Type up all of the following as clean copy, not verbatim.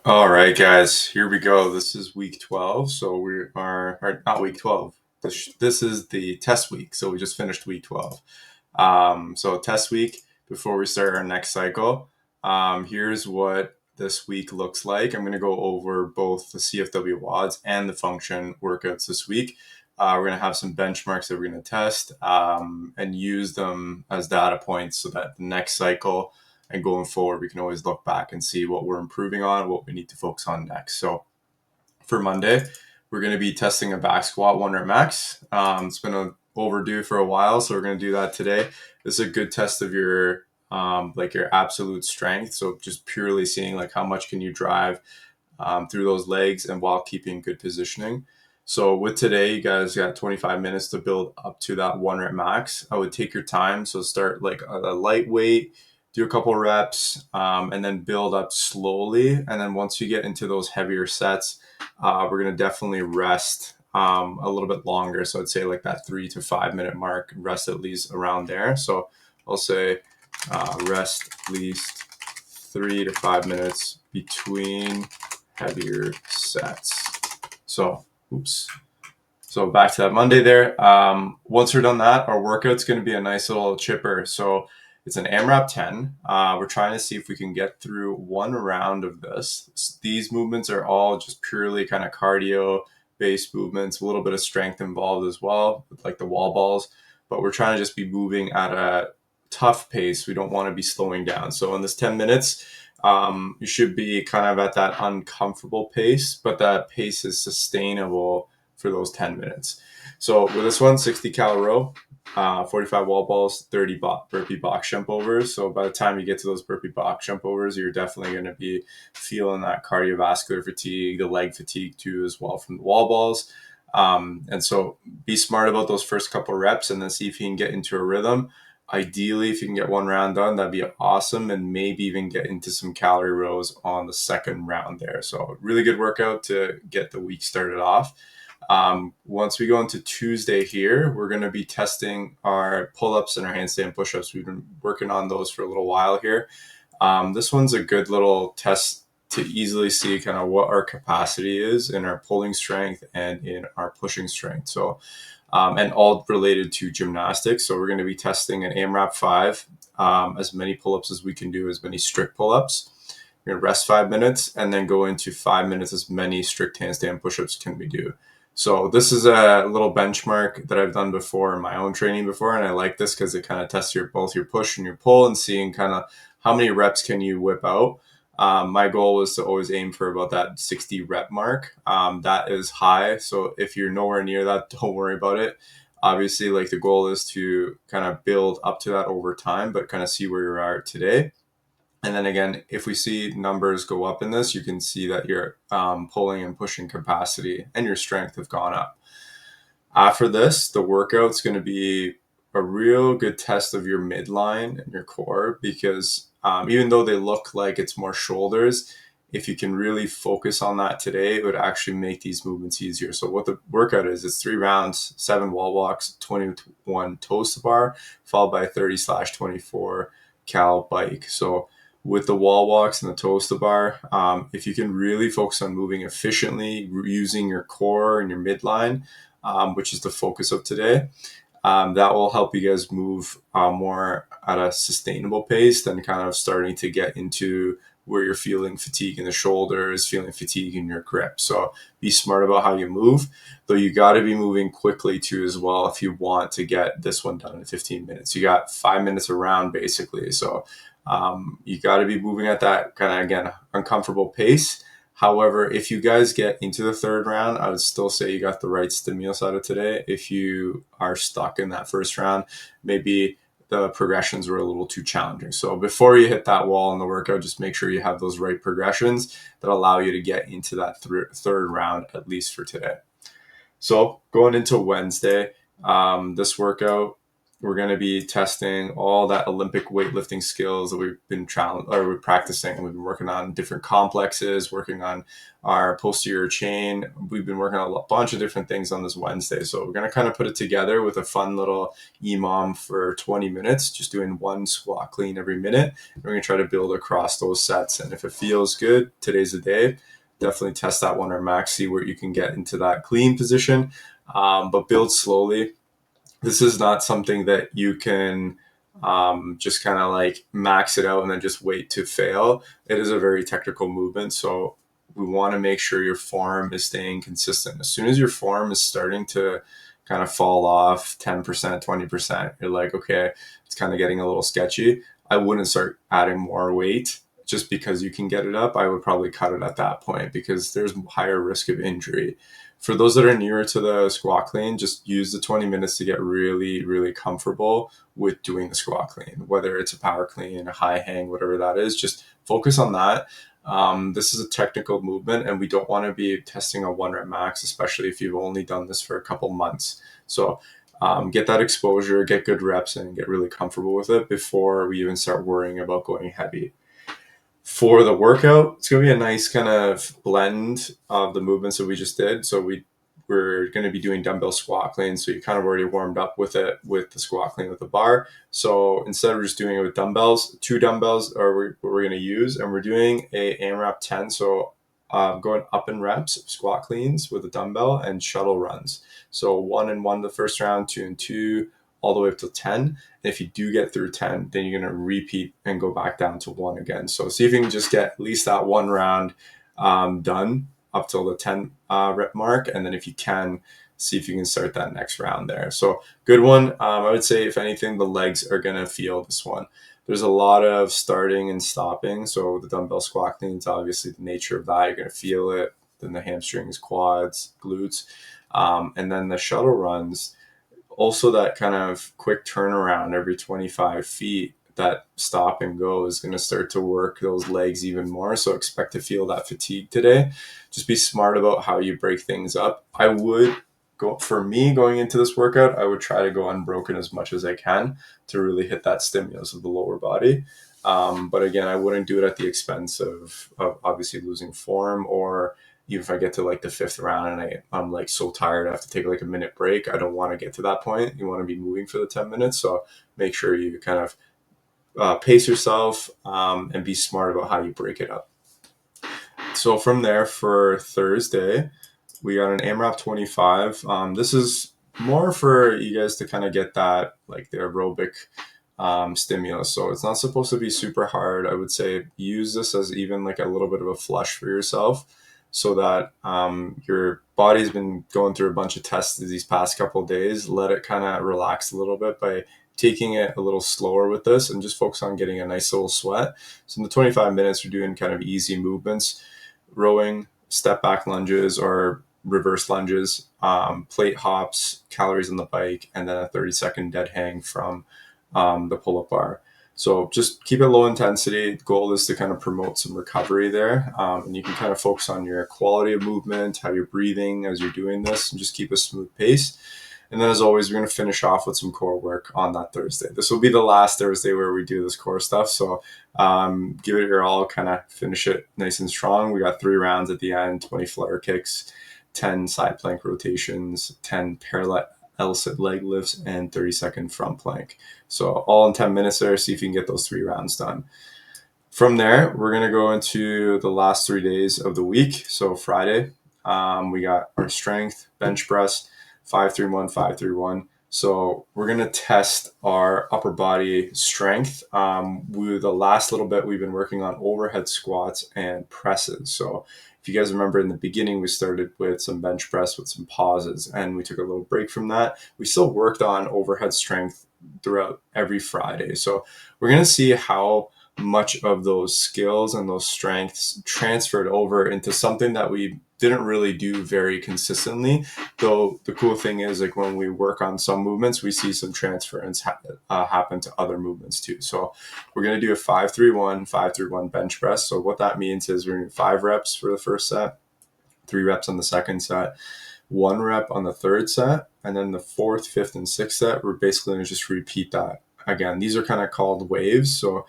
All right, guys, here we go. This is week 12. So we are, or not week 12. This is the test week. So we just finished week 12. So test week before we start our next cycle. Here's what this week looks like. I'm going to go over both the CFW WODs and the function workouts this week. We're going to have some benchmarks that we're going to test and use them as data points so that the next cycle and going forward, we can always look back and see what we're improving on, what we need to focus on next. So for Monday, we're going to be testing a back squat 1 rep max. It's been overdue for a while, so we're going to do that today. This is a good test of your your absolute strength. So just purely seeing like how much can you drive through those legs and while keeping good positioning. So with today, you guys got 25 minutes to build up to that 1 rep max. I would take your time. So start like a lightweight, do a couple reps, and then build up slowly. And then once you get into those heavier sets, we're going to definitely rest a little bit longer. So I'd say like that 3 to 5 minute mark, rest at least around there. So I'll say rest at least 3 to 5 minutes between heavier sets. So, oops. So back to that Monday there. Once we're done that, our workout's going to be a nice little chipper. So it's an AMRAP 10. We're trying to see if we can get through one round of this. These movements are all just purely kind of cardio-based movements, a little bit of strength involved as well, like the wall balls. But we're trying to just be moving at a tough pace. We don't want to be slowing down. So in this 10 minutes, you should be kind of at that uncomfortable pace, but that pace is sustainable for those 10 minutes. So with this one, 60 cal row, 45 wall balls, 30 burpee box jump overs. So by the time you get to those burpee box jump overs, you're definitely going to be feeling that cardiovascular fatigue, the leg fatigue too, as well from the wall balls. And so be smart about those first couple reps and then see if you can get into a rhythm. Ideally, if you can get one round done, that'd be awesome, and maybe even get into some calorie rows on the second round there. So really good workout to get the week started off. Once we go into Tuesday here, we're going to be testing our pull-ups and our handstand push-ups. We've been working on those for a little while here. This one's a good little test to easily see kind of what our capacity is in our pulling strength and in our pushing strength. So, and all related to gymnastics. So we're going to be testing an AMRAP 5, as many pull-ups as we can do, as many strict pull-ups. We're going to rest 5 minutes and then go into 5 minutes as many strict handstand push-ups can we do. So this is a little benchmark that I've done before in my own training before, and I like this because it kind of tests both your push and your pull and seeing kind of how many reps can you whip out. My goal was to always aim for about that 60 rep mark. That is high, so if you're nowhere near that, don't worry about it. Obviously, like the goal is to kind of build up to that over time, but kind of see where you are today. And then again, if we see numbers go up in this, you can see that your pulling and pushing capacity and your strength have gone up. After this, the workout's going to be a real good test of your midline and your core because even though they look like it's more shoulders, if you can really focus on that today, it would actually make these movements easier. So what the workout is, it's 3 rounds, 7 wall walks, 21 toes to bar, followed by 30/24 cal bike. So with the wall walks and the toes to bar, if you can really focus on moving efficiently, using your core and your midline, which is the focus of today, that will help you guys move more at a sustainable pace than kind of starting to get into where you're feeling fatigue in the shoulders, feeling fatigue in your grip. So be smart about how you move, though you got to be moving quickly too as well if you want to get this one done in 15 minutes. You got 5 minutes around basically. So you got to be moving at that kind of, again, uncomfortable pace. However, if you guys get into the third round, I would still say you got the right stimulus out of today. If you are stuck in that first round, maybe the progressions were a little too challenging. So before you hit that wall in the workout, just make sure you have those right progressions that allow you to get into that third round, at least for today. So going into Wednesday, this workout, we're going to be testing all that Olympic weightlifting skills that we've been we're practicing. We've been working on different complexes, working on our posterior chain. We've been working on a bunch of different things on this Wednesday. So we're going to kind of put it together with a fun little EMOM for 20 minutes, just doing one squat clean every minute. And we're going to try to build across those sets. And if it feels good, today's the day. Definitely test that one or max, see where you can get into that clean position, but build slowly. This is not something that you can just kind of like max it out and then just wait to fail. It is a very technical movement. So we want to make sure your form is staying consistent. As soon as your form is starting to kind of fall off 10%, 20%, you're like, okay, it's kind of getting a little sketchy. I wouldn't start adding more weight just because you can get it up. I would probably cut it at that point because there's higher risk of injury. For those that are newer to the squat clean, just use the 20 minutes to get really, really comfortable with doing the squat clean, whether it's a power clean, a high hang, whatever that is, just focus on that. This is a technical movement and we don't want to be testing a 1 rep max, especially if you've only done this for a couple months. So get that exposure, get good reps and get really comfortable with it before we even start worrying about going heavy. For the workout, it's going to be a nice kind of blend of the movements that we just did. So we're going to be doing dumbbell squat clean. So you kind of already warmed up with it with the squat clean with the bar. So instead of just doing it with dumbbells, 2 dumbbells are what we're going to use. And we're doing a AMRAP 10. So going up in reps, squat cleans with a dumbbell and shuttle runs. So 1 and 1 the first round, 2 and 2, all the way up to 10. And if you do get through 10, then you're going to repeat and go back down to 1 again. So see if you can just get at least that 1 round done up till the 10 rep mark. And then if you can, see if you can start that next round there. So good one. I would say if anything, the legs are going to feel this one. There's a lot of starting and stopping. So the dumbbell squat cleans, obviously the nature of that, you're going to feel it. Then the hamstrings, quads, glutes. And then the shuttle runs, also that kind of quick turnaround every 25 feet, that stop and go is going to start to work those legs even more. So expect to feel that fatigue today. Just be smart about how you break things up. I would going into this workout, I would try to go unbroken as much as I can to really hit that stimulus of the lower body. But again, I wouldn't do it at the expense of obviously losing form, or even if I get to like the 5th round and I'm like so tired I have to take like a minute break. I don't want to get to that point. You want to be moving for the 10 minutes. So make sure you kind of pace yourself and be smart about how you break it up. So from there, for Thursday, we got an AMRAP 25. This is more for you guys to kind of get that like the aerobic stimulus. So it's not supposed to be super hard. I would say use this as even like a little bit of a flush for yourself, so that your body's been going through a bunch of tests these past couple of days. Let it kind of relax a little bit by taking it a little slower with this and just focus on getting a nice little sweat. So in the 25 minutes, we're doing kind of easy movements, rowing, step back lunges or reverse lunges, plate hops, calories on the bike, and then a 30-second dead hang from the pull-up bar. So just keep it low intensity. The goal is to kind of promote some recovery there. And you can kind of focus on your quality of movement, how you're breathing as you're doing this, and just keep a smooth pace. And then as always, we're going to finish off with some core work on that Thursday. This will be the last Thursday where we do this core stuff. So give it your all, kind of finish it nice and strong. We got 3 rounds at the end, 20 flutter kicks, 10 side plank rotations, 10 parallel L-sit leg lifts, and 30-second front plank. So all in 10 minutes there. See if you can get those 3 rounds done. From there, we're going to go into the last 3 days of the week. So Friday, we got our strength, bench press, 5-3-1, 5-3-1. So we're going to test our upper body strength. With the last little bit, we've been working on overhead squats and presses. So if you guys remember in the beginning, we started with some bench press with some pauses, and we took a little break from that. We still worked on overhead strength throughout every Friday. So we're going to see how much of those skills and those strengths transferred over into something that we didn't really do very consistently. Though the cool thing is, like, when we work on some movements, we see some transference happen to other movements too. So we're going to do a 5-3-1, 5-3-1 bench press. So what that means is we're going to do 5 reps for the first set, 3 reps on the second set, 1 rep on the third set, and then the fourth, fifth, and sixth set, we're basically going to just repeat that again. These are kind of called waves. So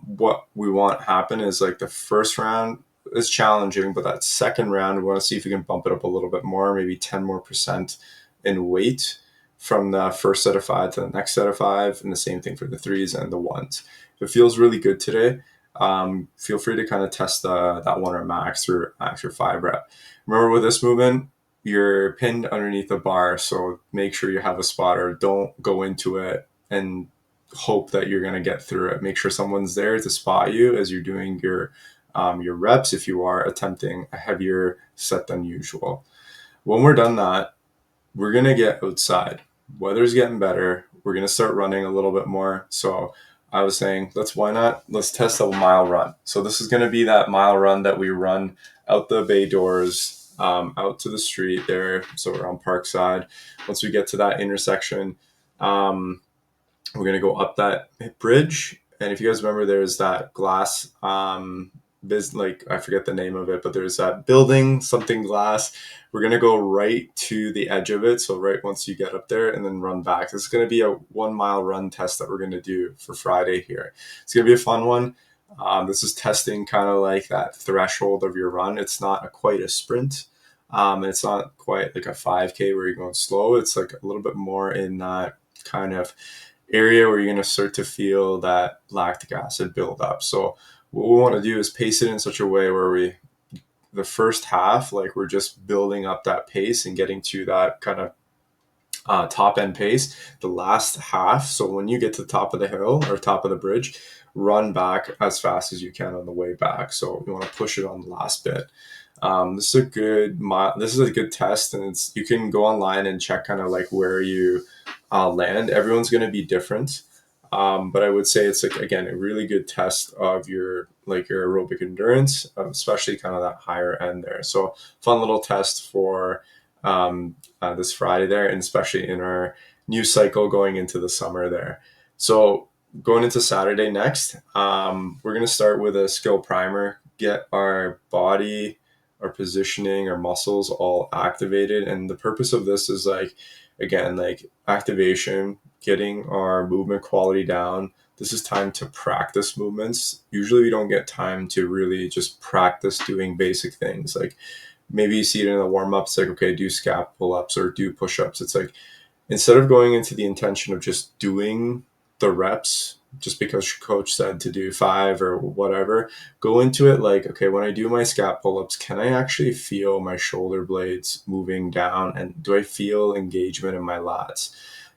what we want to happen is like the first round is challenging, but that second round, we want to see if we can bump it up a little bit more, maybe 10 more percent in weight from the first set of 5 to the next set of 5, and the same thing for the 3s and the 1s. If it feels really good today, feel free to kind of test that 1 rep max through max 5 rep. Remember with this movement, you're pinned underneath the bar, so make sure you have a spotter. Don't go into it and hope that you're going to get through it. Make sure someone's there to spot you as you're doing your reps if you are attempting a heavier set than usual. When we're done that, we're going to get outside. Weather's getting better. We're going to start running a little bit more. So I was saying, let's test a mile run. So this is going to be that mile run that we run out the bay doors, out to the street there. So we're on Parkside. Once we get to that intersection, we're going to go up that bridge. And if you guys remember, there's that glass, like I forget the name of it, but there's that building, something glass. We're going to go right to the edge of it. So right once you get up there and then run back. This is going to be a 1 mile run test that we're going to do for Friday here. It's going to be a fun one. This is testing kind of like that threshold of your run. It's not quite a sprint. It's not quite like a 5K where you're going slow. It's like a little bit more in that kind of area where you're going to start to feel that lactic acid build up. So what we want to do is pace it in such a way where the first half, like we're just building up that pace and getting to that kind of top end pace. The last half, so when you get to the top of the hill or top of the bridge, run back as fast as you can on the way back. So you want to push it on the last bit. This is a good test, and you can go online and check kind of like where you land. Everyone's going to be different, but I would say it's like, again, a really good test of your aerobic endurance, especially kind of that higher end there. So fun little test for this Friday there, and especially in our new cycle going into the summer there. So going into Saturday next, we're going to start with a skill primer, get our body, our positioning, our muscles all activated. And the purpose of this is again, activation, getting our movement quality down. This is time to practice movements. Usually we don't get time to really just practice doing basic things. Like maybe you see it in the warm-ups, like, okay, do scap pull-ups or do push-ups. It's like, instead of going into the intention of just doing the reps just because coach said to do 5 or whatever, go into it like, okay, when I do my scap pull-ups, can I actually feel my shoulder blades moving down, and do I feel engagement in my lats?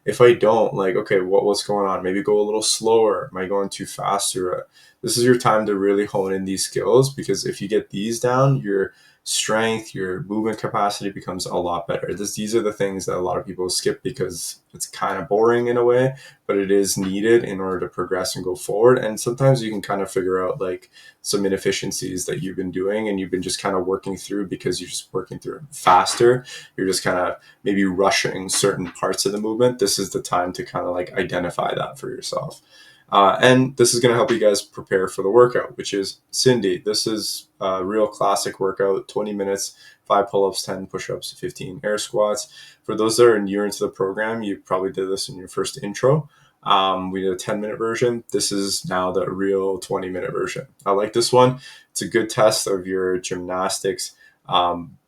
If I don't, like, okay, what's going on? Maybe go a little slower. Am I going too fast through it? This is your time to really hone in these skills, because if you get these down, your strength, your movement capacity becomes a lot better. These are the things that a lot of people skip because it's kind of boring in a way, but it is needed in order to progress and go forward. And sometimes you can kind of figure out like some inefficiencies that you've been doing and you've been just kind of working through because you're just working through it faster. You're just kind of maybe rushing certain parts of the movement. This is the time to kind of like identify that for yourself. And this is going to help you guys prepare for the workout, which is Cindy. This is a real classic workout, 20 minutes, 5 pull-ups, 10 push-ups, 15 air squats. For those that are newer into the program, you probably did this in your first intro. We did a 10-minute version. This is now the real 20-minute version. I like this one. It's a good test of your gymnastics,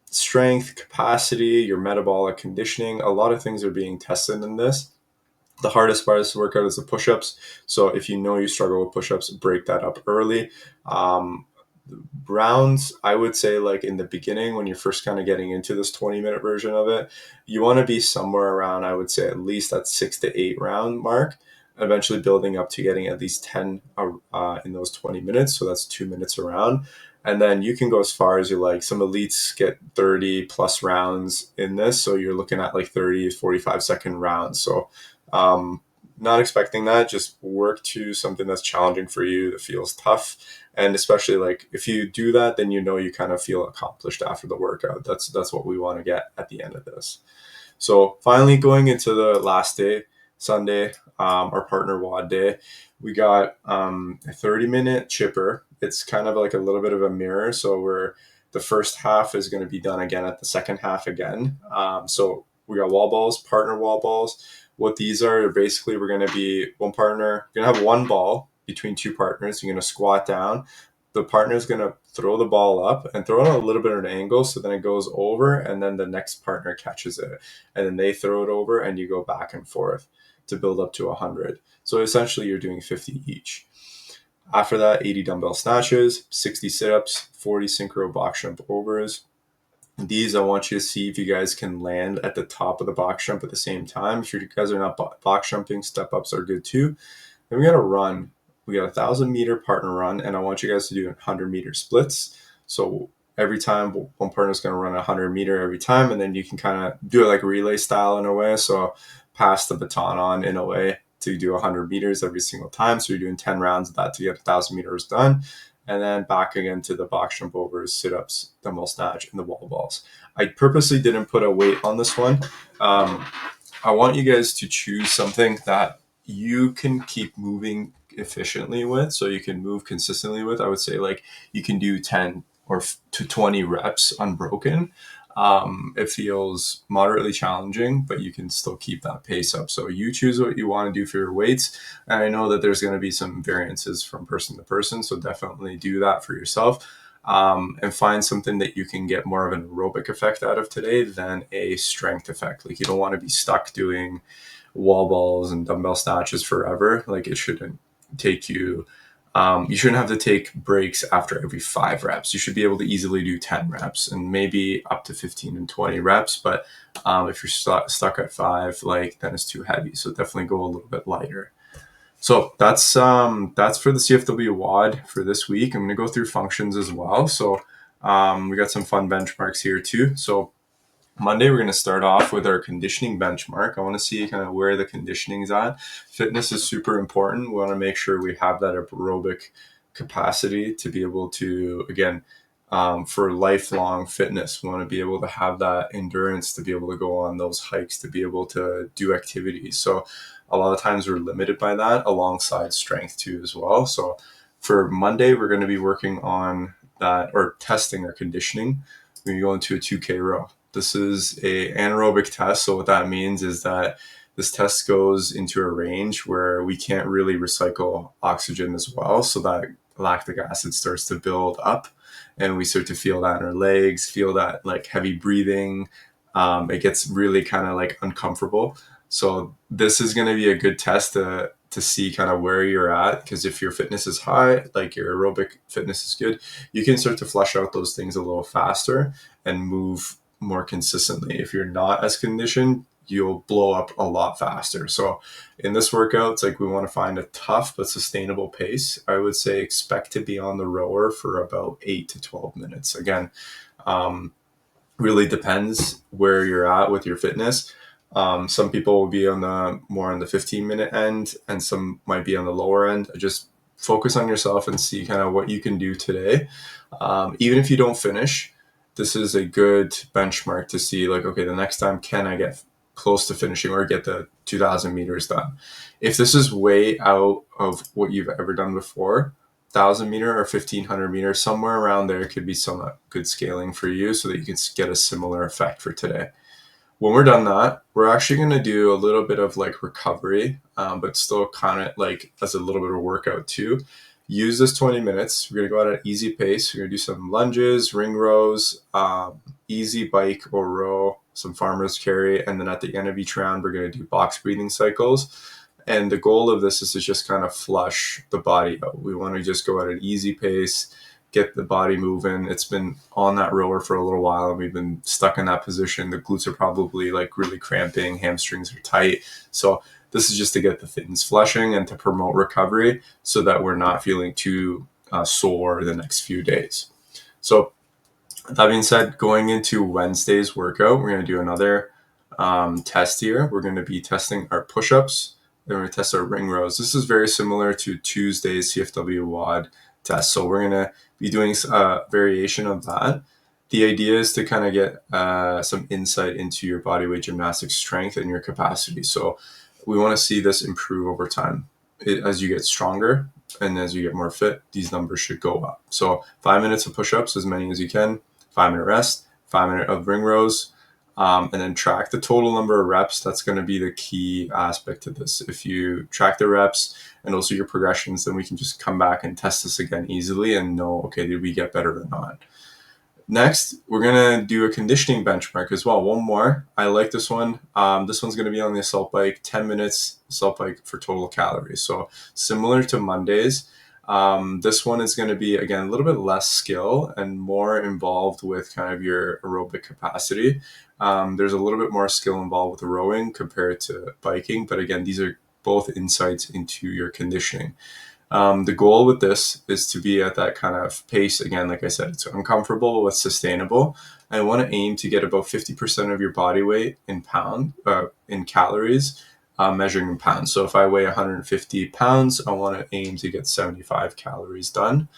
strength, capacity, your metabolic conditioning. A lot of things are being tested in this. The hardest part of this workout is the push-ups. So if you know you struggle with push-ups, break that up early. Rounds, I would say, like in the beginning, when you're first kind of getting into this 20-minute version of it, you want to be somewhere around, I would say, at least that 6 to 8 round mark, eventually building up to getting at least 10 in those 20 minutes. So that's 2 minutes a round. And then you can go as far as you like. Some elites get 30 plus rounds in this. So you're looking at like 30, 45-second rounds. So not expecting that. Just work to something that's challenging for you, that feels tough. And especially like if you do that, then you know you kind of feel accomplished after the workout. That's what we want to get at the end of this. So finally going into the last day, Sunday, our partner WOD day, we got a 30-minute chipper. It's kind of like a little bit of a mirror. So we're The first half is going to be done again at the second half again. So we got wall balls, partner wall balls. What these are, basically, we're going to be one partner, you're going to have one ball between two partners. You're going to squat down. The partner is going to throw the ball up and throw it on a little bit of an angle. So then it goes over, and then the next partner catches it. And then they throw it over, and you go back and forth to build up to 100. So essentially, you're doing 50 each. After that, 80 dumbbell snatches, 60 sit-ups, 40 synchro box jump overs. These, I want you to see if you guys can land at the top of the box jump at the same time. If you guys are not box jumping, step-ups are good too. Then we got a run. We got a 1,000-meter partner run, and I want you guys to do 100-meter splits. So every time, one partner is going to run 100-meter every time, and then you can kind of do it like a relay style in a way. So pass the baton on in a way to do 100 meters every single time. So you're doing 10 rounds of that to get 1,000 meters done. And then back again to the box jump overs, sit-ups, dumbbell snatch, and the wall balls. I purposely didn't put a weight on this one. I want you guys to choose something that you can keep moving efficiently with, so you can move consistently with. I would say like you can do 10 or to 20 reps unbroken. It feels moderately challenging, but you can still keep that pace up. So you choose what you want to do for your weights. And I know that there's going to be some variances from person to person. So definitely do that for yourself. And find something that you can get more of an aerobic effect out of today than a strength effect. Like you don't want to be stuck doing wall balls and dumbbell snatches forever. Like it shouldn't take you, you shouldn't have to take breaks after every 5 reps. You should be able to easily do 10 reps and maybe up to 15 and 20 reps. But if you're stuck at 5, like then it's too heavy. So definitely go a little bit lighter. So that's for the CFW WOD for this week. I'm going to go through functions as well. So we got some fun benchmarks here too. So Monday, we're going to start off with our conditioning benchmark. I want to see kind of where the conditioning is at. Fitness is super important. We want to make sure we have that aerobic capacity to be able to, again, for lifelong fitness, we want to be able to have that endurance to be able to go on those hikes, to be able to do activities. So a lot of times we're limited by that alongside strength too as well. So for Monday, we're going to be working on that or testing our conditioning. We're going to go into a 2K row. This is a anaerobic test. So what that means is that this test goes into a range where we can't really recycle oxygen as well. So that lactic acid starts to build up and we start to feel that in our legs, feel that like heavy breathing. It gets really kind of like uncomfortable. So this is going to be a good test to see kind of where you're at, because if your fitness is high, like your aerobic fitness is good, you can start to flush out those things a little faster and move more consistently. If you're not as conditioned, you'll blow up a lot faster. So in this workout, it's like we want to find a tough but sustainable pace. I would say expect to be on the rower for about 8 to 12 minutes. Again, really depends where you're at with your fitness. Some people will be on the 15-minute end, and some might be on the lower end. Just focus on yourself and see kind of what you can do today. Even if you don't finish, this is a good benchmark to see like, okay, the next time, can I get close to finishing or get the 2,000 meters done? If this is way out of what you've ever done before, 1,000 meter or 1,500 meters, somewhere around there could be some good scaling for you so that you can get a similar effect for today. When we're done that, we're actually going to do a little bit of like recovery, but still kind of like as a little bit of a workout too. Use this 20 minutes. We're going to go at an easy pace. We're going to do some lunges, ring rows, easy bike or row, some farmer's carry. And then at the end of each round, we're going to do box breathing cycles. And the goal of this is to just kind of flush the body out. We want to just go at an easy pace, get the body moving. It's been on that rower for a little while and we've been stuck in that position. The glutes are probably like really cramping, hamstrings are tight. So this is just to get the things flushing and to promote recovery so that we're not feeling too sore the next few days. So that being said, going into Wednesday's workout, we're going to do another test here. We're going to be testing our push-ups. Then we're going to test our ring rows. This is very similar to Tuesday's CFW WOD test. So we're going to be doing a variation of that. The idea is to kind of get some insight into your bodyweight gymnastics strength and your capacity. So we want to see this improve over time. As you get stronger and as you get more fit, these numbers should go up. So 5 minutes of push-ups, as many as you can, 5-minute rest, 5-minute of ring rows, and then track the total number of reps. That's going to be the key aspect to this. If you track the reps and also your progressions, then we can just come back and test this again easily and know, okay, did we get better or not? Next, we're going to do a conditioning benchmark as well. One more. I like this one. This one's going to be on the assault bike, 10 minutes assault bike for total calories. So similar to Mondays, this one is going to be, again, a little bit less skill and more involved with kind of your aerobic capacity. There's a little bit more skill involved with rowing compared to biking. But again, these are both insights into your conditioning. The goal with this is to be at that kind of pace. Again, like I said, it's uncomfortable but sustainable. I want to aim to get about 50% of your body weight in calories, measuring in pounds. So if I weigh 150 pounds, I want to aim to get 75 calories done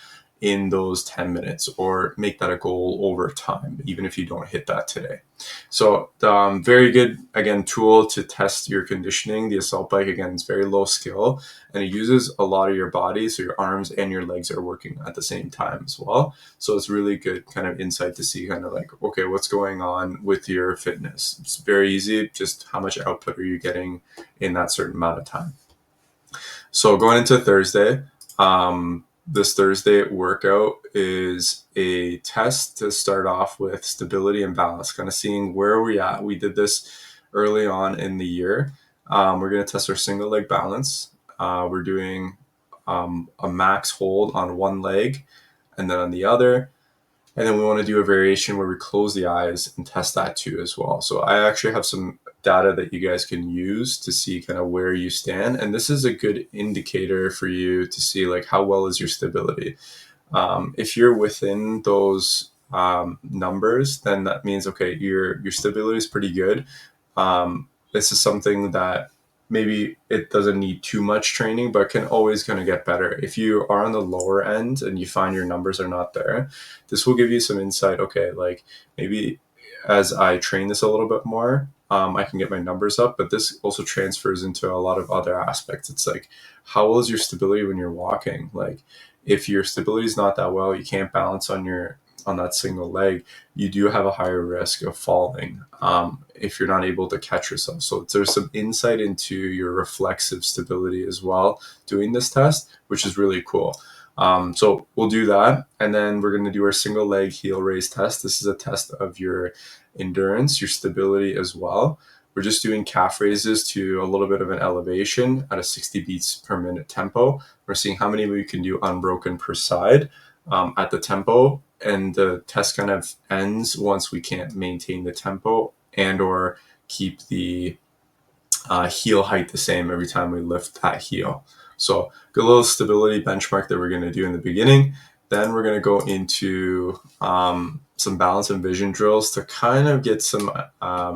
in those 10 minutes, or make that a goal over time, even if you don't hit that today. So very good, again, tool to test your conditioning. The assault bike, again, is very low skill, and it uses a lot of your body. So your arms and your legs are working at the same time as well. So it's really good kind of insight to see kind of like, okay, what's going on with your fitness? It's very easy. Just how much output are you getting in that certain amount of time? So going into Thursday, this Thursday workout is a test to start off with stability and balance, kind of seeing where we're at. We did this early on in the year. We're going to test our single leg balance. We're doing a max hold on one leg and then on the other. And then we want to do a variation where we close the eyes and test that too as well. So I actually have some data that you guys can use to see kind of where you stand. And this is a good indicator for you to see like how well is your stability. If you're within those numbers, then that means, okay, your stability is pretty good. This is something that maybe it doesn't need too much training, but can always kind of get better. If you are on the lower end and you find your numbers are not there, this will give you some insight. Okay, like maybe as I train this a little bit more, I can get my numbers up, but this also transfers into a lot of other aspects. It's like, how well is your stability when you're walking? Like if your stability is not that well, you can't balance on that single leg, you do have a higher risk of falling if you're not able to catch yourself. So there's some insight into your reflexive stability as well doing this test, which is really cool. So we'll do that. And then we're going to do our single leg heel raise test. This is a test of your endurance, your stability as well. We're just doing calf raises to a little bit of an elevation at a 60 beats per minute tempo. We're seeing how many we can do unbroken per side at the tempo. And the test kind of ends once we can't maintain the tempo and or keep the heel height the same every time we lift that heel. So good little stability benchmark that we're going to do in the beginning. Then we're going to go into some balance and vision drills to kind of get some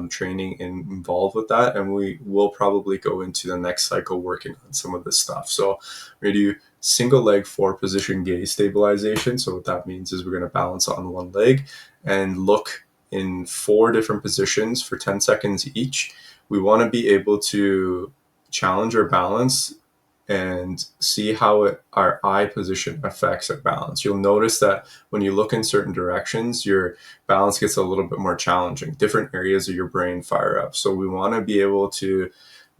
training involved with that. And we will probably go into the next cycle working on some of this stuff. So we're going to do single leg 4-position gaze stabilization. So what that means is we're going to balance on one leg and look in 4 different positions for 10 seconds each. We want to be able to challenge our balance and see how our eye position affects our balance. You'll notice that when you look in certain directions, your balance gets a little bit more challenging. Different areas of your brain fire up. So we want to be able to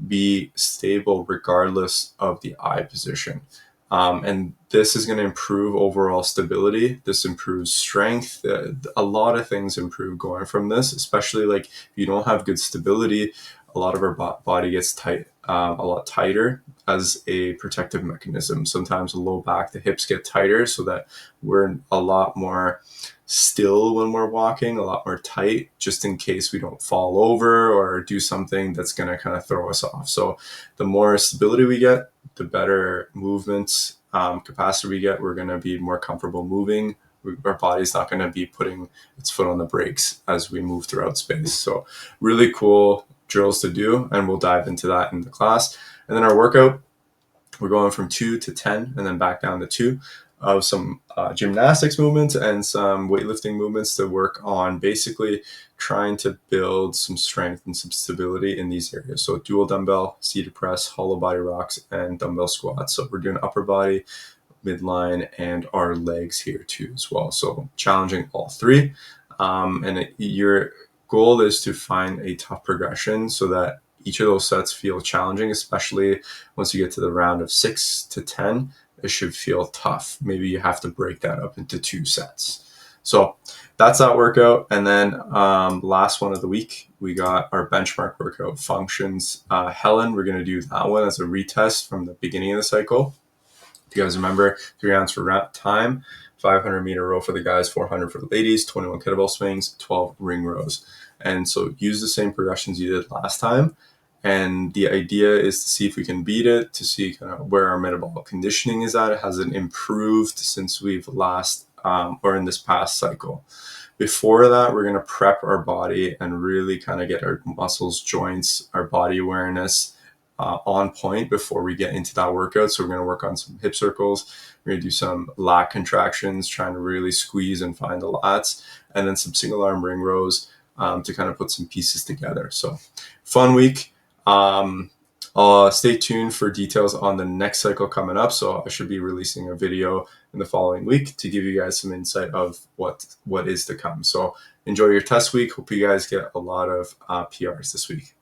be stable regardless of the eye position. And this is going to improve overall stability. This improves strength. A lot of things improve going from this, especially like if you don't have good stability, a lot of our body gets tight, a lot tighter as a protective mechanism. Sometimes the low back, the hips get tighter so that we're a lot more still when we're walking, a lot more tight, just in case we don't fall over or do something that's going to kind of throw us off. So the more stability we get, the better movements capacity we get. We're going to be more comfortable moving. Our body's not going to be putting its foot on the brakes as we move throughout space. So really cool drills to do, and we'll dive into that in the class. And then our workout, we're going from 2 to 10 and then back down to 2 of some gymnastics movements and some weightlifting movements to work on basically trying to build some strength and some stability in these areas. So dual dumbbell, seated press, hollow body rocks, and dumbbell squats. So we're doing upper body, midline, and our legs here too as well. So challenging all 3. Your goal is to find a tough progression so that each of those sets feel challenging, especially once you get to the round of 6 to 10. It should feel tough. Maybe you have to break that up into 2 sets. So that's that workout. And then last one of the week, we got our benchmark workout functions. Helen, we're going to do that one as a retest from the beginning of the cycle. If you guys remember, 3 rounds for rep time, 500-meter row for the guys, 400 for the ladies, 21 kettlebell swings, 12 ring rows. And so use the same progressions you did last time. And the idea is to see if we can beat it, to see kind of where our metabolic conditioning is at. Has it improved since we've last, or in this past cycle? Before that, we're going to prep our body and really kind of get our muscles, joints, our body awareness on point before we get into that workout. So we're going to work on some hip circles. We're going to do some lat contractions, trying to really squeeze and find the lats, and then some single arm ring rows to kind of put some pieces together. So fun week. Stay tuned for details on the next cycle coming up. So I should be releasing a video in the following week to give you guys some insight of what is to come. So enjoy your test week. Hope you guys get a lot of PRs this week.